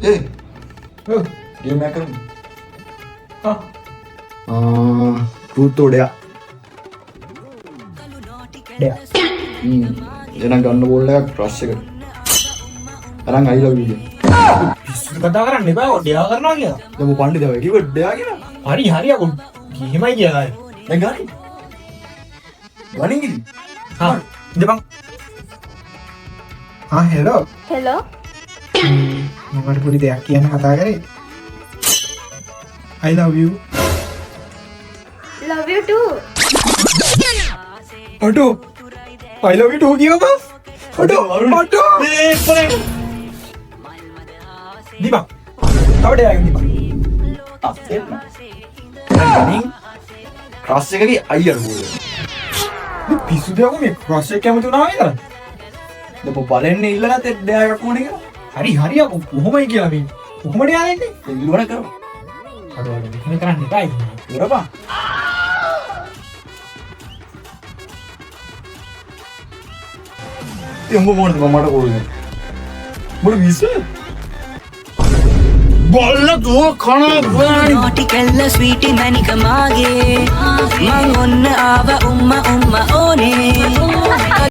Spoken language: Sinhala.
Eh, game එක කරමු. ට්‍රූත් ඕ ඩෙයා. ඩෙයා. එහෙනම් ගන්න බෝල් එකක් ක්‍රෂ් එක. අරන් I love you කියන. පිස්සු කතා කරන්න එපා. ඩෙයා කරනවා කියලා. දැන් මම පණ්ඩිත වෙයි කිව්ව ඩෙයා කියලා. හරි හරි අකෝ. කිහිමයි කියලා. දැන් ගන්න. ගනින් කිදි. ඉඳපන්. හෙලෝ. හෙලෝ මමට පොඩි දෙයක් කියන්න කතා කරේ. I love you. love you too අඩෝ. I love you too කියපන්. අඩෝ අඩෝ. දීපන්. තව දෙයක් දීපන්. ගනින් ක්‍රෂ් එකගේ අයියර බෝල් එක. පිස්සු දෙයක් මේ ක්‍රොස් එක කැමති වුණා නේද? දැන් මම බලන්නේ ඉල්ලලා තේ ඩෙයා එකක් ඕනේ කියලා. හරි හරි අකෝ කොහොමයි කියලා මේ. කොහොමද යාරෙන්නේ? ඉල්ලුවන කරමු. අඩෝ අඩෝ මෙහෙම කරන්න එපා. ඉවරපා. උඹ මොනද මට කෝල්නේ. මොන විශ්ව? බල්ල දුව කන නෝටි කෙල්ල ස්වීටි මැනික මාගේ මං ඔන්න ආව උම්ම ඕනේ